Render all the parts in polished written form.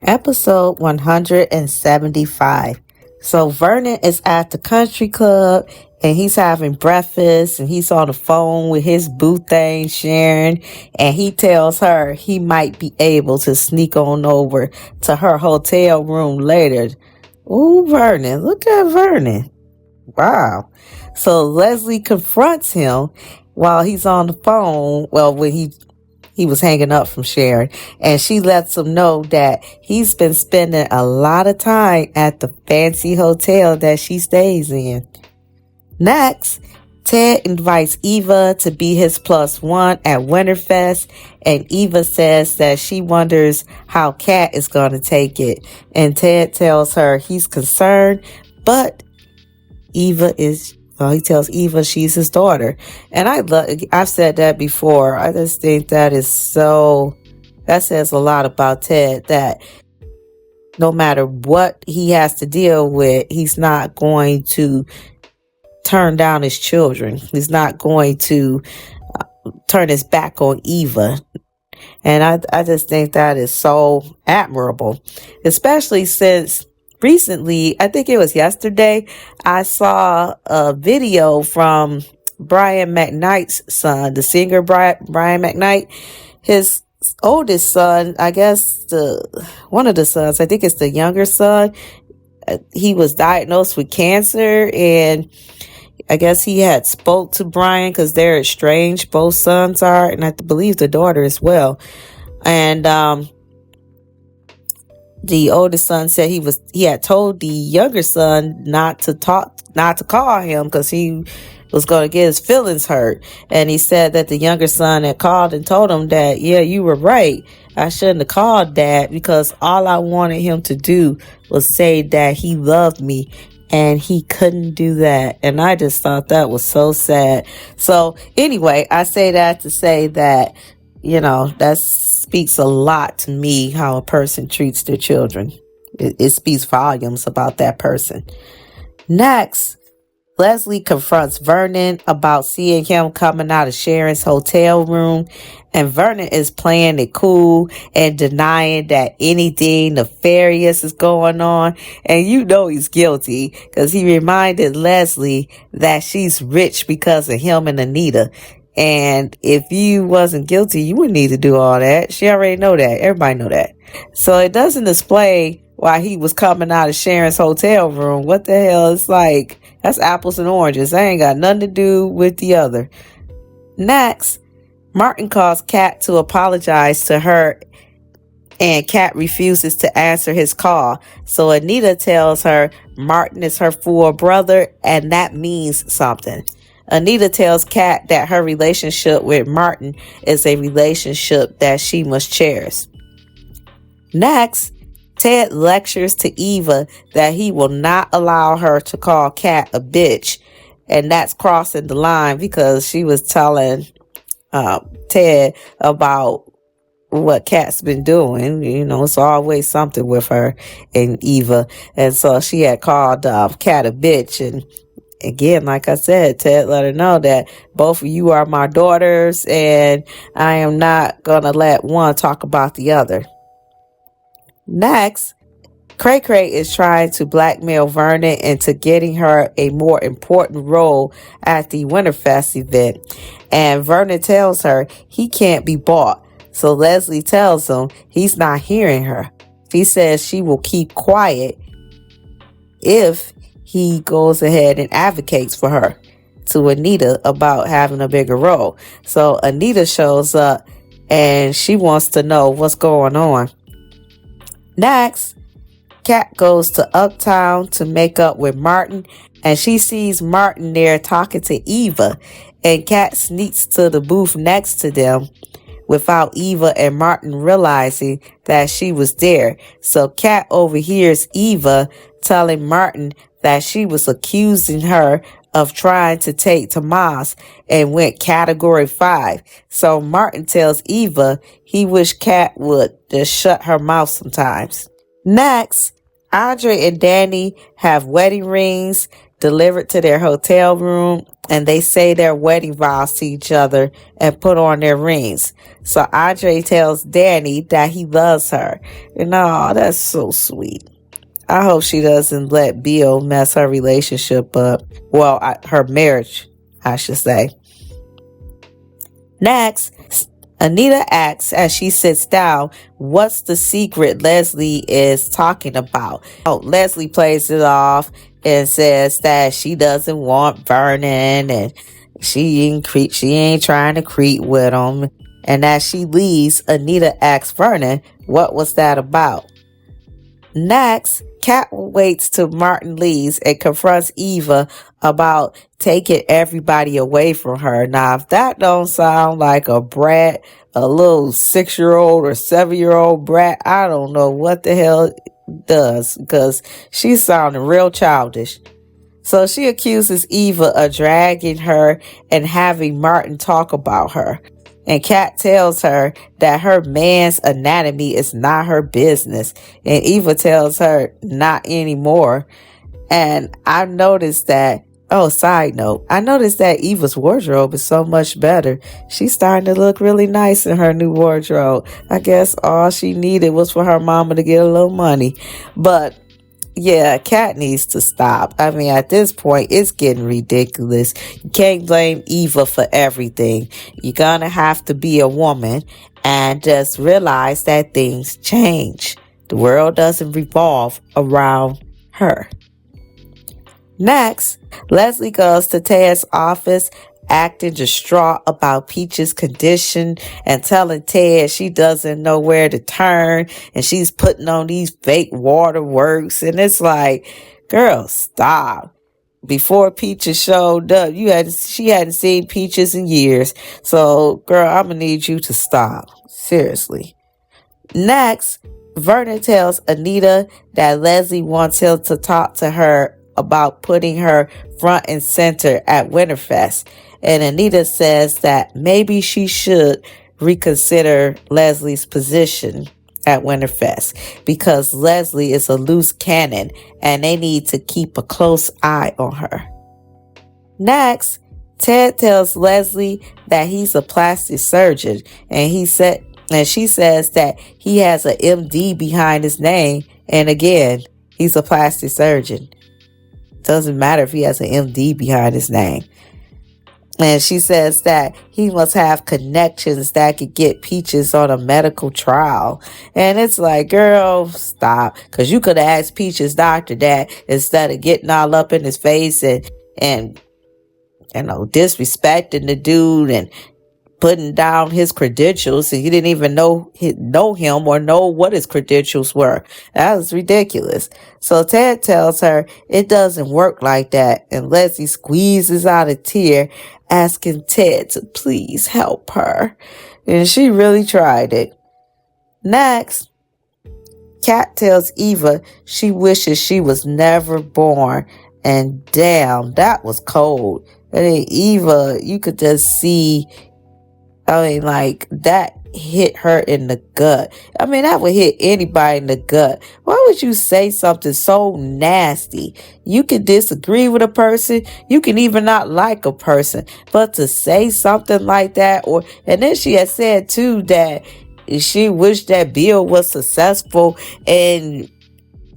Episode 175. So Vernon is at the country club and he's having breakfast and he's on the phone with his boo thing Sharon, and he tells her he might be able to sneak on over to her hotel room later. Ooh, Vernon, look at Vernon. Wow. So Leslie confronts him while he's on the phone. Well, when he was hanging up from Sharon, and she lets him know that he's been spending a lot of time at the fancy hotel that she stays in. Next, Ted invites Eva to be his +1 at Winterfest, and Eva says that she wonders how Kat is going to take it, and Ted tells her he's concerned, but he tells Eva she's his daughter. And I've said that before. I just think that says a lot about Ted, that no matter what he has to deal with, he's not going to turn down his children. He's not going to turn his back on Eva. And I just think that is so admirable, especially since recently, I think it was yesterday, I saw a video from Brian McKnight's son, the singer Brian McKnight. His oldest son, I guess one of the sons, I think it's the younger son, he was diagnosed with cancer, and I guess he had spoke to Brian because they're estranged, both sons are, and I believe the daughter as well. And the oldest son said he had told the younger son not to call him because he was going to get his feelings hurt. And he said that the younger son had called and told him that, yeah, you were right. I shouldn't have called Dad, because all I wanted him to do was say that he loved me, and he couldn't do that. And I just thought that was so sad. So anyway, I say that to say that, that speaks a lot to me, how a person treats their children. It speaks volumes about that person. Next, Leslie confronts Vernon about seeing him coming out of Sharon's hotel room, and Vernon is playing it cool and denying that anything nefarious is going on. And he's guilty, because he reminded Leslie that she's rich because of him and Anita. And if you wasn't guilty, you wouldn't need to do all that. She already know that. Everybody know that. So it doesn't display why he was coming out of Sharon's hotel room. What the hell? It's like, that's apples and oranges. That ain't got nothing to do with the other. Next, Martin calls Kat to apologize to her, and Kat refuses to answer his call. So Anita tells her Martin is her full brother, and that means something. Anita tells Kat that her relationship with Martin is a relationship that she must cherish. Next, Ted lectures to Eva that he will not allow her to call Kat a bitch, and that's crossing the line, because she was telling Ted about what Kat's been doing. It's always something with her and Eva, and so she had called Kat a bitch. And again, like I said, Ted let her know that both of you are my daughters, and I am not gonna let one talk about the other. Next, Cray Cray is trying to blackmail Vernon into getting her a more important role at the Winterfest event, and Vernon tells her he can't be bought. So Leslie tells him he's not hearing her. He says she will keep quiet if he goes ahead and advocates for her to Anita about having a bigger role. So Anita shows up, and she wants to know what's going on. Next, Kat goes to Uptown to make up with Martin, and she sees Martin there talking to Eva, and Kat sneaks to the booth next to them without Eva and Martin realizing that she was there. So Kat overhears Eva telling Martin that she was accusing her of trying to take Tomas and went category 5. So Martin tells Eva he wished Kat would just shut her mouth sometimes. Next, Andre and Danny have wedding rings delivered to their hotel room, and they say their wedding vows to each other and put on their rings. So Andre tells Danny that he loves her. And oh, that's so sweet. I hope she doesn't let Bill mess her relationship up. Well, her marriage, I should say. Next, Anita asks as she sits down, what's the secret Leslie is talking about? Oh, Leslie plays it off and says that she doesn't want Vernon and she ain't trying to creep with him. And as she leaves, Anita asks Vernon, what was that about? Next, Kat waits till Martin leaves and confronts Eva about taking everybody away from her. Now, if that don't sound like a brat, a little 6-year-old or 7-year-old brat, I don't know what the hell does, because she's sounding real childish. So she accuses Eva of dragging her and having Martin talk about her. And Kat tells her that her man's anatomy is not her business. And Eva tells her not anymore. And I noticed that, side note, I noticed that Eva's wardrobe is so much better. She's starting to look really nice in her new wardrobe. I guess all she needed was for her mama to get a little money. But yeah, Kat needs to stop. I mean, at this point, it's getting ridiculous. You can't blame Eva for everything. You're gonna have to be a woman and just realize that things change. The world doesn't revolve around her. Next, Leslie goes to Ted's office acting distraught about Peach's condition and telling Ted she doesn't know where to turn and she's putting on these fake waterworks. And it's like, girl, stop. Before Peaches showed up, she hadn't seen Peaches in years. So, girl, I'm gonna need you to stop. Seriously. Next, Vernon tells Anita that Leslie wants him to talk to her about putting her front and center at Winterfest. And Anita says that maybe she should reconsider Leslie's position at Winterfest because Leslie is a loose cannon and they need to keep a close eye on her. Next, Ted tells Leslie that he's a plastic surgeon and she says that he has an MD behind his name, and again, he's a plastic surgeon. Doesn't matter if he has an MD behind his name. And she says that he must have connections that could get Peaches on a medical trial. And it's like, girl, stop. Because you could have asked Peaches' doctor that instead of getting all up in his face and disrespecting the dude and putting down his credentials, and you didn't even know him or know what his credentials were. That was ridiculous. So Ted tells her it doesn't work like that, and Leslie squeezes out a tear, asking Ted to please help her. And she really tried it. Next, Kat tells Eva she wishes she was never born, and damn, that was cold. And then Eva, you could just see, that hit her in the gut. That would hit anybody in the gut. Why would you say something so nasty? You can disagree with a person. You can even not like a person. But to say something like that, and then she had said too that she wished that Bill was successful in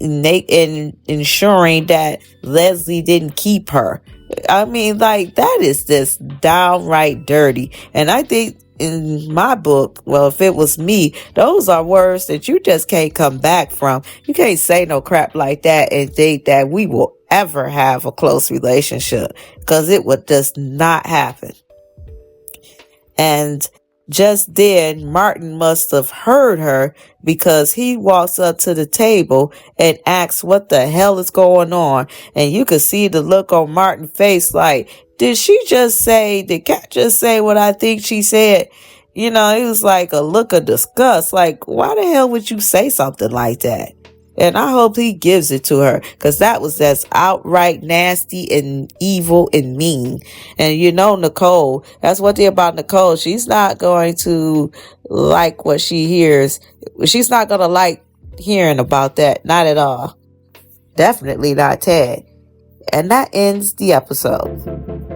ensuring that Leslie didn't keep her. That is just downright dirty. And I think in my book, well, if it was me, those are words that you just can't come back from. You can't say no crap like that and think that we will ever have a close relationship, because it would just not happen. And just then, Martin must have heard her, because he walks up to the table and asks what the hell is going on. And you could see the look on Martin's face like, did Kat just say what I think she said? It was like a look of disgust. Like, why the hell would you say something like that? And I hope he gives it to her, because that was just outright nasty and evil and mean. And Nicole, that's one thing about Nicole. She's not going to like what she hears. She's not going to like hearing about that. Not at all. Definitely not Ted. And that ends the episode.